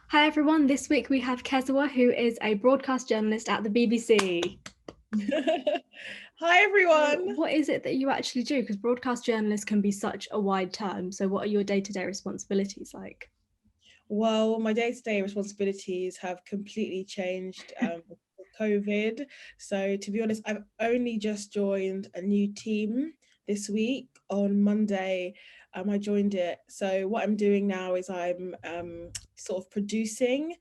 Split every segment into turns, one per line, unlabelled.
Hi everyone, this week we have Kesewaa, who is a broadcast journalist at the BBC.
Hi
So
everyone.
what is it that you actually do? Because broadcast journalist can be such a wide term. So what are your day-to-day responsibilities like?
Well, my day-to-day responsibilities have completely changed with COVID. So to be honest, I've only just joined a new team this week on Monday. I joined it. So what I'm doing now is I'm sort of producing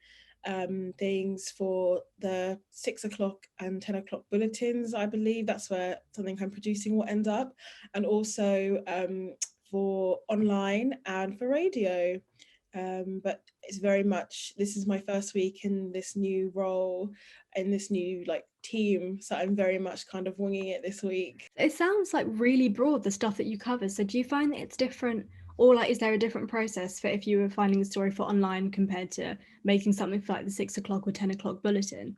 things for the 6 o'clock and 10 o'clock bulletins. I believe that's where something I'm producing will end up, and also for online and for radio. But it's very much, this is my first week in this new role, in this new team, so I'm very much kind of winging it this week.
It sounds like really broad, the stuff that you cover. So do you find that it's different, or like is there a different process for if you were finding a story for online compared to making something for like the 6 o'clock or 10 o'clock bulletin?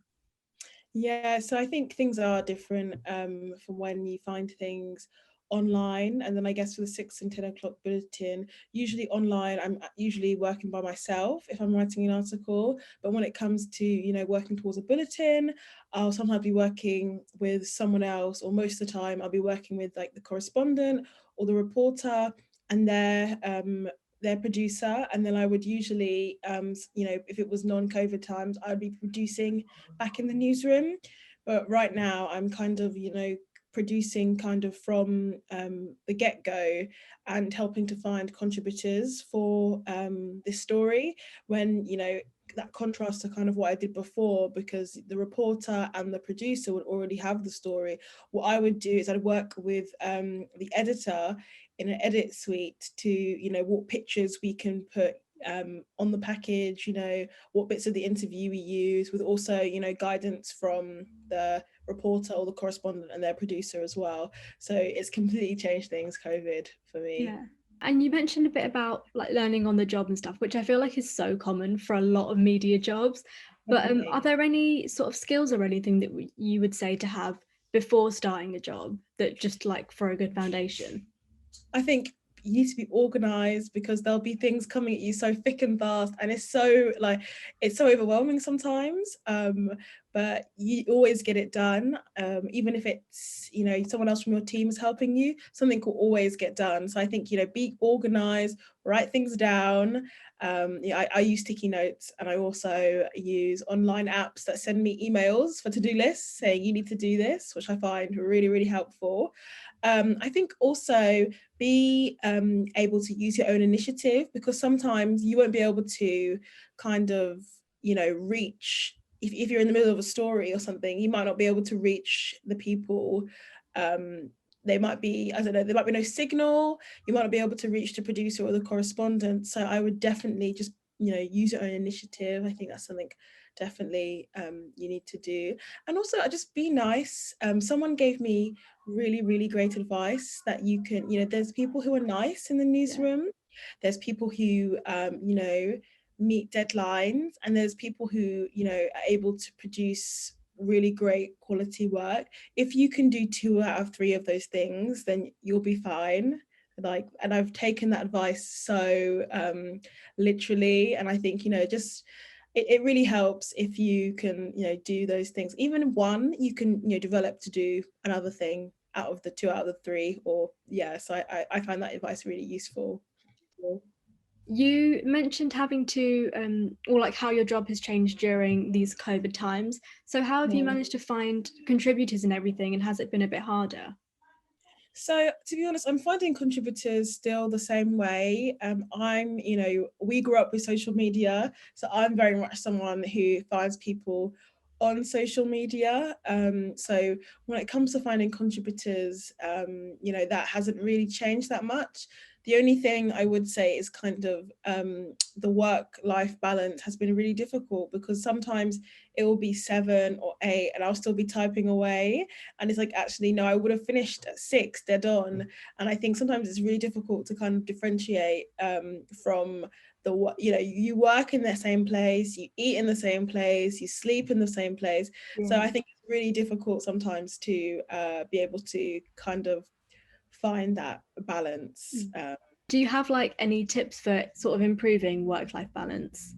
Yeah, so I think things are different from when you find things online, and then I guess for the 6 and 10 o'clock bulletin, usually online, I'm usually working by myself if I'm writing an article. But when it comes to working towards a bulletin, I'll sometimes be working with someone else, or most of the time I'll be working with like the correspondent or the reporter and their producer, and then I would usually if it was non-COVID times, I'd be producing back in the newsroom. But right now, I'm kind of, producing kind of from the get go and helping to find contributors for this story, when, that contrast to kind of what I did before, because the reporter and the producer would already have the story. What I would do is I'd work with the editor in an edit suite to, what pictures we can put on the package, what bits of the interview we use, with also, guidance from the reporter or the correspondent and their producer as well. So it's completely changed things, COVID, for me.
Yeah. And you mentioned a bit about like learning on the job and stuff, which I feel like is so common for a lot of media jobs. But
Definitely.
are there any sort of skills or anything that you would say to have before starting a job that just like for a good foundation?
I think you need to be organized, because there'll be things coming at you so thick and fast, and it's so overwhelming sometimes, but you always get it done, even if it's someone else from your team is helping you, something will always get done. So I think be organized, write things down. I use sticky notes, and I also use online apps that send me emails for to-do lists saying you need to do this, which I find really, really helpful. I think also be able to use your own initiative, because sometimes you won't be able to kind of, reach, if you're in the middle of a story or something, you might not be able to reach the people. They might be, I don't know, there might be no signal, you might not be able to reach the producer or the correspondent. So I would definitely just, use your own initiative. I think that's something definitely you need to do. And also just be nice. Someone gave me really, really great advice that you can, there's people who are nice in the
Yeah.
newsroom. There's people who, meet deadlines, and there's people who, are able to produce really great quality work. If you can do 2 out of 3 of those things, then you'll be fine. And I've taken that advice so literally, and I think, just it really helps if you can, do those things. Even one, you can, develop to do another thing out of the 2 out of the 3. Or yeah, so I find that advice really useful.
You mentioned having to, or like how your job has changed during these COVID times. So how have you
Yeah.
managed to find contributors and everything, and has it been a bit harder?
So to be honest, I'm finding contributors still the same way. We grew up with social media, so I'm very much someone who finds people on social media. So when it comes to finding contributors, that hasn't really changed that much. The only thing I would say is kind of the work-life balance has been really difficult, because sometimes it will be 7 or 8 and I'll still be typing away, and it's like, actually no, I would have finished at 6 dead on. And I think sometimes it's really difficult to kind of differentiate from you work in the same place, you eat in the same place, you sleep in the same place. So
Yeah.
I think it's really difficult sometimes to be able to kind of find that balance.
Do you have like any tips for sort of improving work-life balance?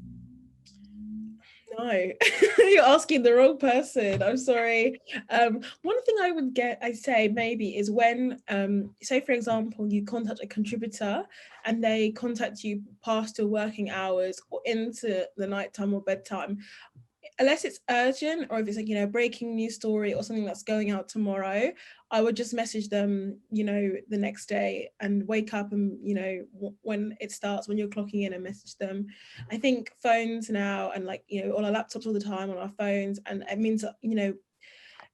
No, you're asking the wrong person. I'm sorry. One thing I say maybe is when, say for example, you contact a contributor and they contact you past your working hours or into the nighttime or bedtime, unless it's urgent or if it's like, you know, breaking news story or something that's going out tomorrow, I would just message them, you know, the next day and wake up and, you know, when it starts, when you're clocking in, and message them. I think phones now and like, you know, on our laptops all the time, on our phones, and it means that, you know,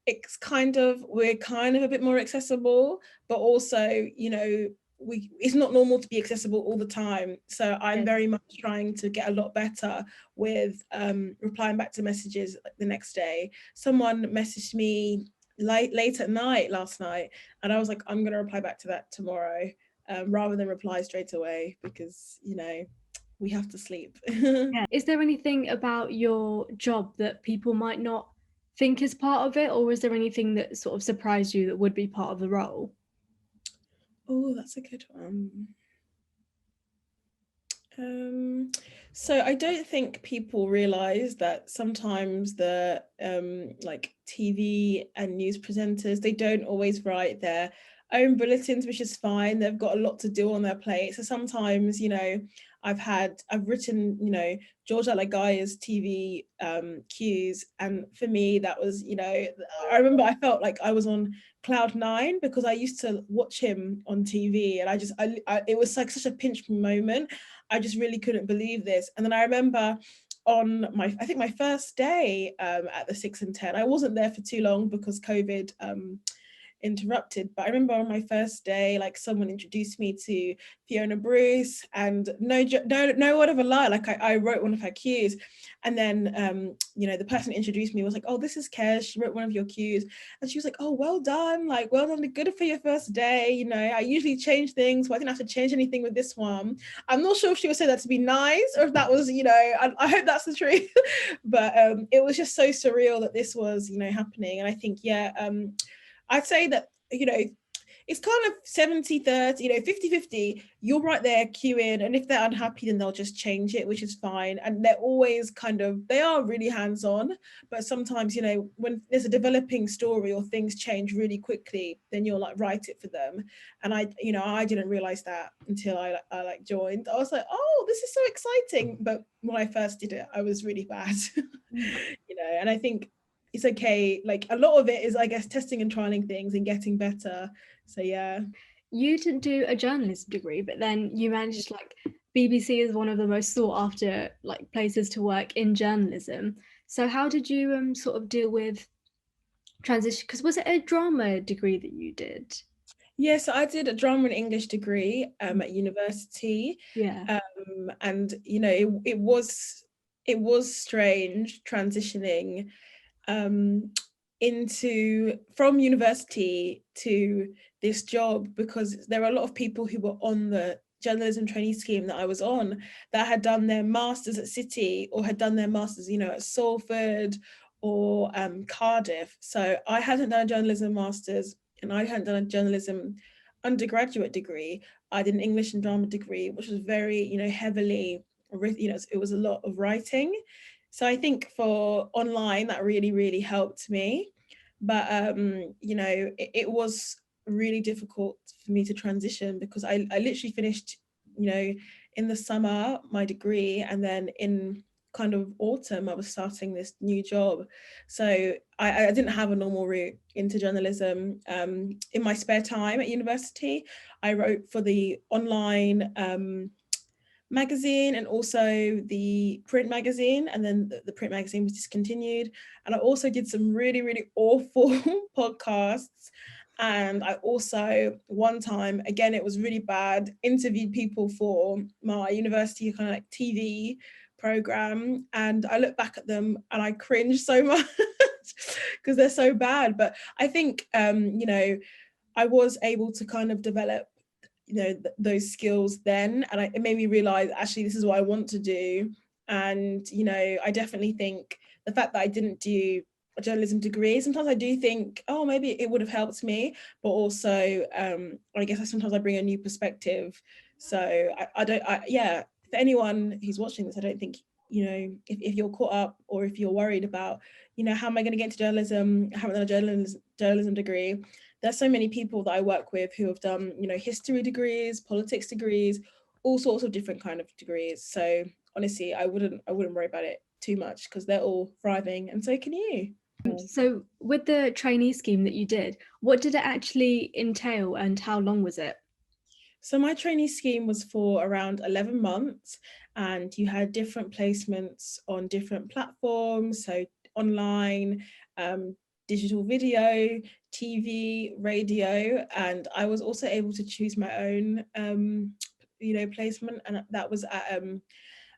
we're kind of a bit more accessible, but also, you know, it's not normal to be accessible all the time. So I'm very much trying to get a lot better with replying back to messages the next day. Someone messaged me late at night last night, and I was like, I'm going to reply back to that tomorrow, rather than reply straight away, because, you know, we have to sleep.
Yeah. Is there anything about your job that people might not think is part of it, or is there anything that sort of surprised you that would be part of the role?
Oh, that's a good one. So I don't think people realize that sometimes the like TV and news presenters, they don't always write their own bulletins, which is fine. They've got a lot to do on their plate. So sometimes, you know, I've written, you know, George Alagaya's TV cues, and for me that was, you know, I remember I felt like I was on cloud nine because I used to watch him on TV, and it was like such a pinch moment. I just really couldn't believe this. And then I remember on I think my first day at the 6 and 10, I wasn't there for too long because COVID interrupted, but I remember on my first day, like someone introduced me to Fiona Bruce, and no word of a lie, like I wrote one of her cues, and then you know, the person that introduced me was like, oh, this is Kes, she wrote one of your cues, and she was like, oh, well done, like well done, good for your first day, you know, I usually change things, but I didn't have to change anything with this one. I'm not sure if she would say that to be nice or if that was, you know, I hope that's the truth. But it was just so surreal that this was, you know, happening. And I think, yeah, I'd say that, you know, it's kind of 70-30, you know, 50-50. You're right there queuing, and if they're unhappy, then they'll just change it, which is fine. And they're always they are really hands-on, but sometimes, you know, when there's a developing story or things change really quickly, then you'll like write it for them. And you know, I didn't realize that until I like joined. I was like, oh, this is so exciting. But when I first did it, I was really bad, you know, and I think it's okay. Like a lot of it is, I guess, testing and trialing things and getting better. So yeah.
You didn't do a journalism degree, but then you managed, like, BBC is one of the most sought after like places to work in journalism. So how did you sort of deal with transition? Because was it a drama degree that you did?
Yeah, so I did a drama and English degree at university.
Yeah.
And you know, it was strange transitioning from university to this job, because there are a lot of people who were on the journalism trainee scheme that I was on that had done their masters at City or had done their masters, you know, at Salford or Cardiff. So I hadn't done a journalism masters, and I hadn't done a journalism undergraduate degree. I did an English and drama degree, which was very, you know, heavily, you know, it was a lot of writing. So I think for online, that really, really helped me. But, you know, it was really difficult for me to transition because I literally finished, you know, in the summer, my degree, and then in kind of autumn, I was starting this new job. So I didn't have a normal route into journalism. In my spare time at university, I wrote for the online magazine and also the print magazine, and then the print magazine was discontinued. And I also did some really, really awful podcasts. And I also, one time, again, it was really bad, interviewed people for my university kind of like TV program. And I look back at them and I cringe so much because they're so bad. But I think, you know, I was able to kind of develop, you know, those skills then, and it made me realize actually this is what I want to do. And you know, I definitely think the fact that I didn't do a journalism degree, sometimes I do think, oh, maybe it would have helped me, but also I guess sometimes I bring a new perspective. So I don't, yeah, for anyone who's watching this, I don't think if you're caught up, or if you're worried about, how am I going to get into journalism? I haven't done a journalism degree. There's so many people that I work with who have done, history degrees, politics degrees, all sorts of different kind of degrees. So honestly, I wouldn't worry about it too much, because they're all thriving, and so can you.
So with the trainee scheme that you did, what did it actually entail and how long was it?
So my trainee scheme was for around 11 months, and you had different placements on different platforms, so online, digital video, TV, radio, and I was also able to choose my own, placement, and that was at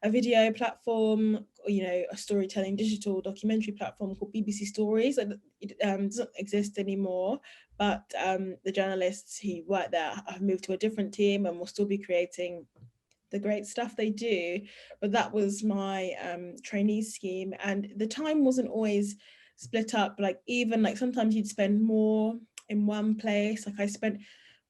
a video platform, a storytelling digital documentary platform called BBC Stories. It doesn't exist anymore, but the journalists who work there have moved to a different team and will still be creating the great stuff they do. But that was my trainee scheme, and the time wasn't always split up. Like, even like sometimes you'd spend more in one place. Like, I spent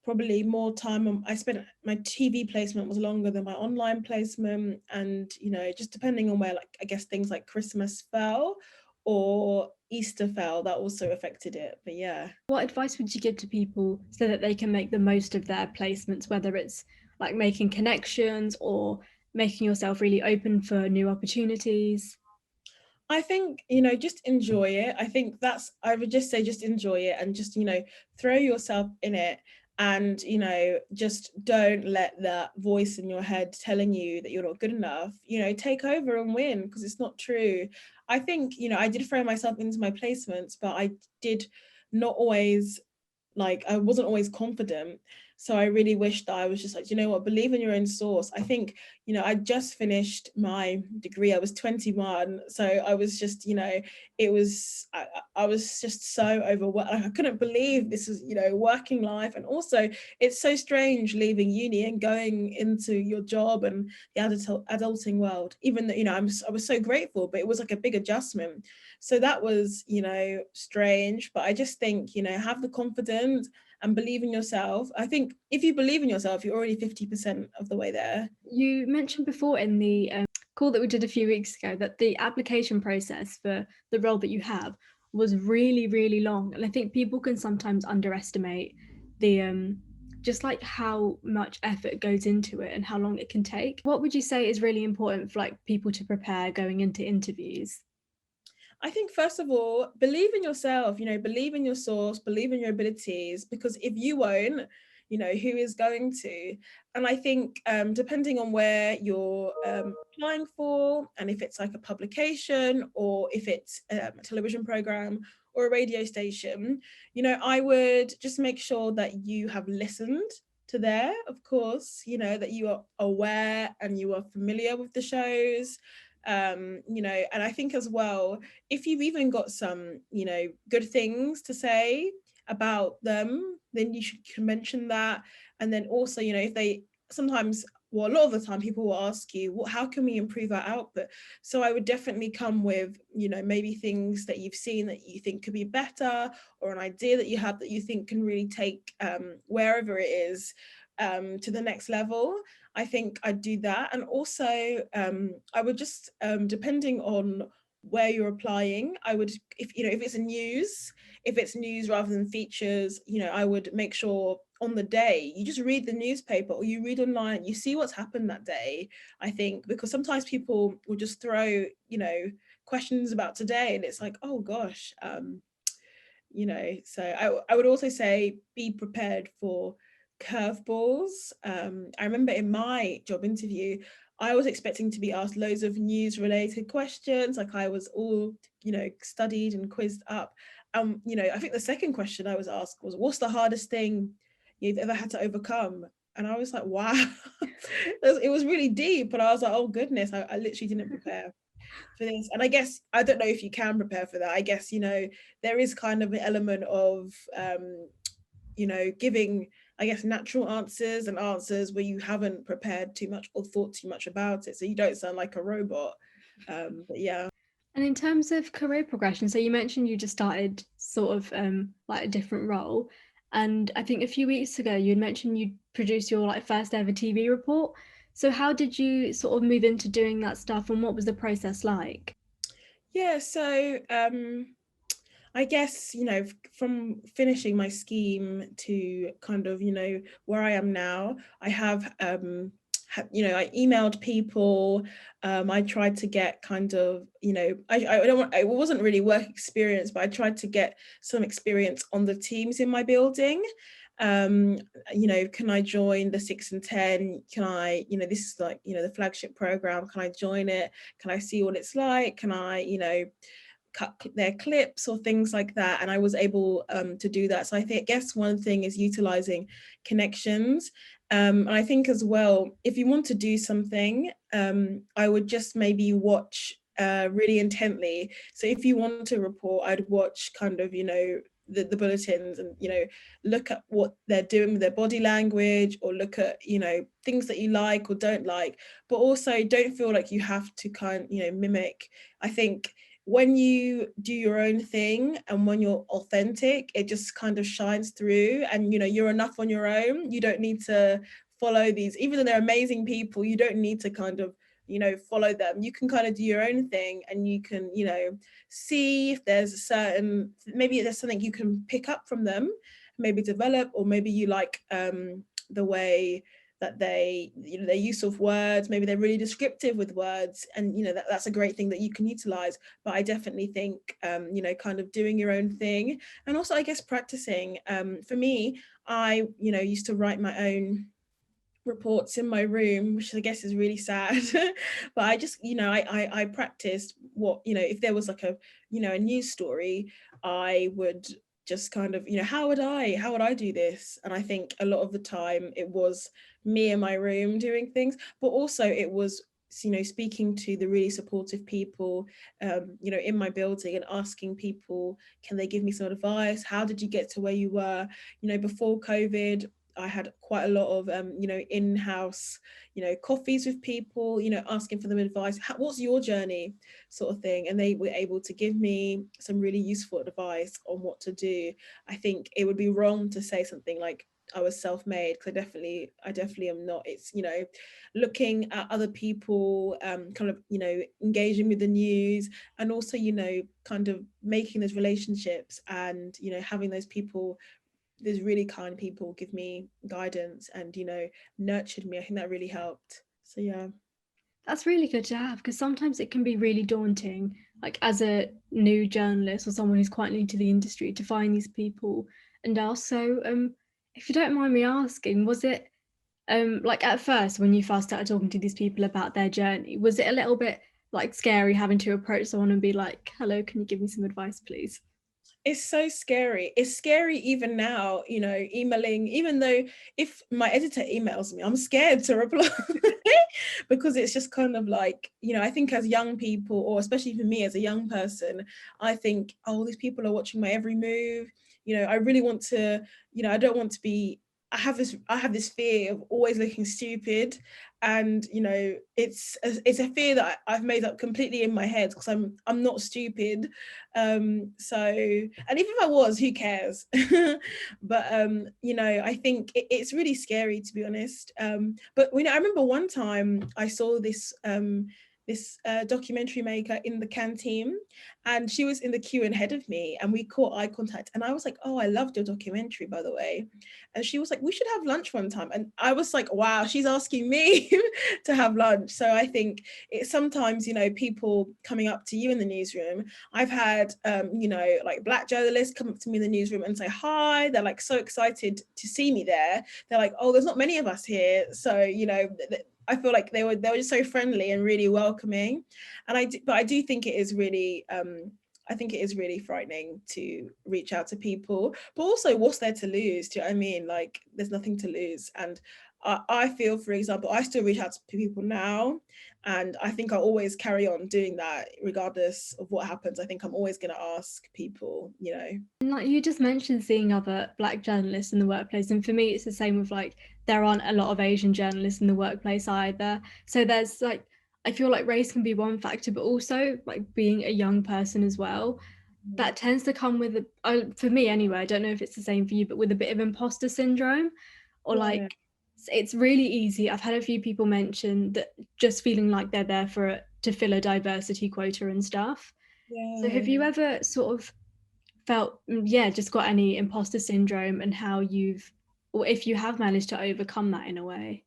probably more time on, I spent, my TV placement was longer than my online placement, and just depending on where, like, I guess things like Christmas fell or Easter fell, that also affected it. But yeah.
What advice would you give to people so that they can make the most of their placements, whether it's like making connections or making yourself really open for new opportunities?
I think, just enjoy it. I would just say, just enjoy it, and just, throw yourself in it, and, just don't let that voice in your head telling you that you're not good enough, take over and win, because it's not true. I think, I did throw myself into my placements, but I did not always, like, I wasn't always confident. So I really wish that I was just like, you know what, believe in your own source. I think, I just finished my degree. I was 21. So I was just, I was just so overwhelmed. I couldn't believe this is, working life. And also, it's so strange leaving uni and going into your job and the adulting world, even though, I was so grateful, but it was like a big adjustment. So that was, strange. But I just think, have the confidence and believe in yourself. I think if you believe in yourself, you're already 50% of the way there.
You mentioned before in the call that we did a few weeks ago that the application process for the role that you have was really, really long. And I think people can sometimes underestimate the just like how much effort goes into it and how long it can take. What would you say is really important for like people to prepare going into interviews?
I think, first of all, believe in yourself, believe in your source, believe in your abilities, because if you won't, who is going to? And I think, depending on where you're applying for, and if it's like a publication, or if it's a television program or a radio station, I would just make sure that you have listened to there, of course, that you are aware and you are familiar with the shows. And I think as well, if you've even got some, good things to say about them, then you should mention that. And then also, if they sometimes, well, a lot of the time people will ask you, well, how can we improve our output? So I would definitely come with, maybe things that you've seen that you think could be better, or an idea that you have that you think can really take wherever it is to the next level. I think I'd do that. And also, I would just, depending on where you're applying, I would, if if it's news rather than features, I would make sure on the day you just read the newspaper, or you read online, you see what's happened that day. I think, because sometimes people will just throw, questions about today, and it's like, oh gosh, so I would also say, be prepared for curveballs. I remember in my job interview, I was expecting to be asked loads of news related questions. Like, I was all, studied and quizzed up. I think the second question I was asked was, what's the hardest thing you've ever had to overcome? And I was like, wow, it was really deep. And I was like, oh goodness, I literally didn't prepare for this. And I guess, I don't know if you can prepare for that. I guess, there is kind of an element of giving, I guess, natural answers, and answers where you haven't prepared too much or thought too much about it, so you don't sound like a robot. But yeah.
And in terms of career progression, so you mentioned you just started sort of like a different role. And I think a few weeks ago you had mentioned you produced your like first ever TV report. So how did you sort of move into doing that stuff, and what was the process like?
Yeah, so I guess, from finishing my scheme to kind of, where I am now, I have, I emailed people. I tried to get kind of, I don't want, it wasn't really work experience, but I tried to get some experience on the teams in my building. um can I join the 6 and 10? Can I, this is like, the flagship program, can I join it? Can I see what it's like? Can I, cut their clips or things like that? And I was able to do that. So I think, I guess one thing is utilizing connections. And I think as well, if you want to do something, I would just maybe watch really intently. So if you want to report, I'd watch kind of, the bulletins, and look at what they're doing with their body language, or look at, things that you like or don't like, but also don't feel like you have to mimic. I think when you do your own thing and when you're authentic, it just kind of shines through, and you're enough on your own. You don't need to follow these, even though they're amazing people, you don't need to kind of follow them. You can kind of do your own thing, and you can see if there's a certain, maybe there's something you can pick up from them, maybe develop, or maybe you like the way that they, their use of words, maybe they're really descriptive with words, and that's a great thing that you can utilize. But I definitely think kind of doing your own thing, and also I guess practicing. For me, I used to write my own reports in my room, which I guess is really sad. But I just, I practiced what, if there was like a, a news story, I would just kind of, how would I do this? And I think a lot of the time it was me in my room doing things, but also it was, speaking to the really supportive people, in my building, and asking people, can they give me some advice? How did you get to where you were? Before COVID, I had quite a lot of in-house coffees with people, asking for them advice. What's your journey, sort of thing? And they were able to give me some really useful advice on what to do. I think it would be wrong to say something like I was self-made, because I definitely am not. It's looking at other people, kind of engaging with the news, and also kind of making those relationships, and having those people, these really kind people, give me guidance and nurtured me. I think that really helped. So yeah.
That's really good to have, because sometimes it can be really daunting, like as a new journalist or someone who's quite new to the industry, to find these people. And also, if you don't mind me asking, was it like at first when you first started talking to these people about their journey, was it a little bit like scary having to approach someone and be like, hello, can you give me some advice, please?
It's so scary. It's scary even now, emailing, even though if my editor emails me, I'm scared to reply because it's just kind of like, I think as young people, or especially for me as a young person, I think, oh, these people are watching my every move. I really want to, I don't want to be, I have this fear of always looking stupid, and it's a fear that I've made up completely in my head, because I'm not stupid. So, and even if I was, who cares? But I think it's really scary, to be honest. But I remember one time I saw this documentary maker in the canteen, and she was in the queue ahead of me, and we caught eye contact, and I was like, oh, I loved your documentary, by the way. And she was like, we should have lunch one time. And I was like, wow, she's asking me to have lunch. So I think it's sometimes, people coming up to you in the newsroom. I've had, like Black journalists come up to me in the newsroom and say hi. They're like so excited to see me there. They're like, oh, there's not many of us here. So, I feel like they were just so friendly and really welcoming. But I do think it is really, I think it is really frightening to reach out to people, but also what's there to lose? Do you know what I mean? Like, there's nothing to lose. And I feel, for example, I still reach out to people now, and I think I'll always carry on doing that regardless of what happens. I think I'm always going to ask people.
And like you just mentioned seeing other Black journalists in the workplace, and for me it's the same with like there aren't a lot of Asian journalists in the workplace either. So there's like, I feel like race can be one factor, but also like being a young person as well, that tends to come with for me anyway, I don't know if it's the same for you, but with a bit of imposter syndrome, or
Yeah.
like It's really easy. I've had a few people mention that just feeling like they're there to fill a diversity quota and stuff. So have
Yeah.
you ever sort of felt, yeah, just got any imposter syndrome, and how you've, or if you have managed to overcome that in a way?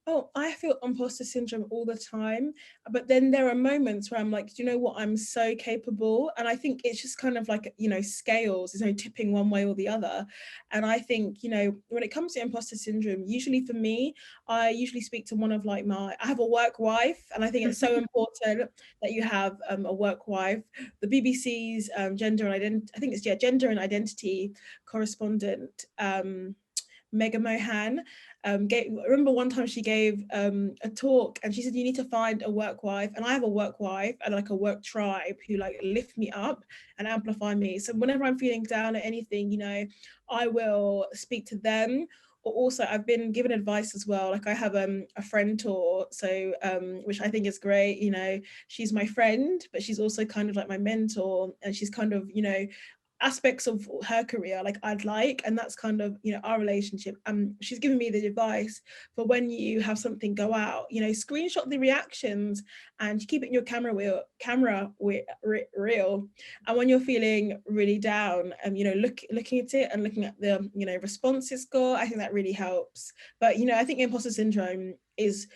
Oh, I feel imposter syndrome all the time. But then there are moments where I'm like, do you know what? I'm so capable. And I think it's just kind of like, scales, there's no tipping one way or the other. And I think, when it comes to imposter syndrome, usually for me, I usually speak to one of like I have a work wife. And I think it's so important that you have a work wife. The BBC's I think it's, yeah, gender and identity correspondent, Mega Mohan, remember one time she gave a talk and she said you need to find a work wife, and I have a work wife and like a work tribe who like lift me up and amplify me. So whenever I'm feeling down at anything, I will speak to them. Or also I've been given advice as well. Like I have a friend tour, so which I think is great. She's my friend, but she's also kind of like my mentor, and she's kind of aspects of her career like I'd like, and that's kind of our relationship. She's given me the advice for when you have something go out, screenshot the reactions and keep it in your camera reel, and when you're feeling really down, looking at it and looking at the responses score, I think that really helps. But I think imposter syndrome is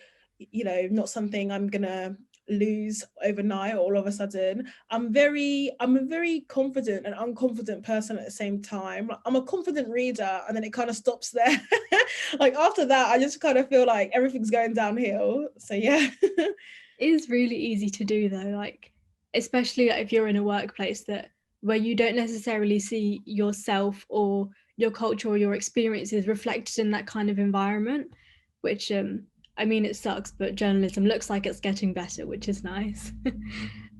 not something I'm gonna lose overnight all of a sudden. I'm a very confident and unconfident person at the same time. I'm a confident reader, and then it kind of stops there. Like after that, I just kind of feel like everything's going downhill. So yeah.
It is really easy to do though, like especially if you're in a workplace that where you don't necessarily see yourself or your culture or your experiences reflected in that kind of environment, which I mean it sucks, but journalism looks like it's getting better, which is nice.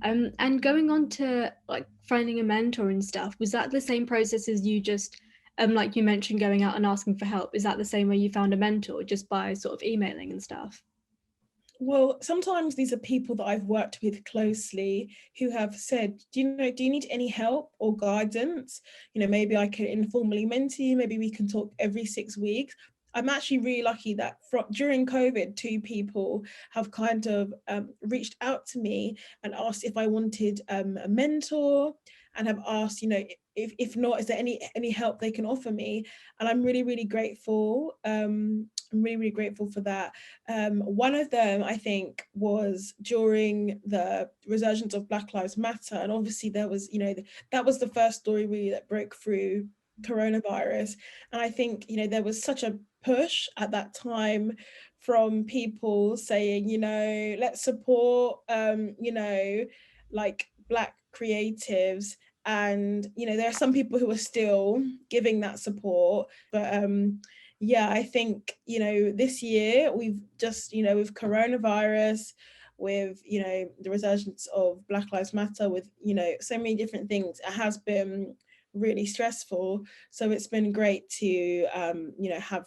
And going on to like finding a mentor and stuff, was that the same process as you just like you mentioned going out and asking for help? Is that the same way you found a mentor, just by sort of emailing and stuff?
Well, sometimes these are people that I've worked with closely who have said, do you need any help or guidance? Maybe I can informally mentor you, maybe we can talk every 6 weeks. I'm actually really lucky that during COVID, two people have kind of reached out to me and asked if I wanted a mentor, and have asked, if not, is there any help they can offer me? And I'm really, really grateful. I'm really, really grateful for that. One of them, I think, was during the resurgence of Black Lives Matter. And obviously there was, that was the first story really that broke through coronavirus. And I think, there was such a push at that time from people saying, let's support, like Black creatives. And, there are some people who are still giving that support. But yeah, I think, this year we've just, with coronavirus, with, the resurgence of Black Lives Matter, with, so many different things, it has been really stressful. So it's been great to, have,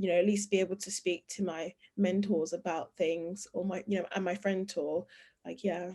at least be able to speak to my mentors about things, or my, and my friend tour. Like, yeah.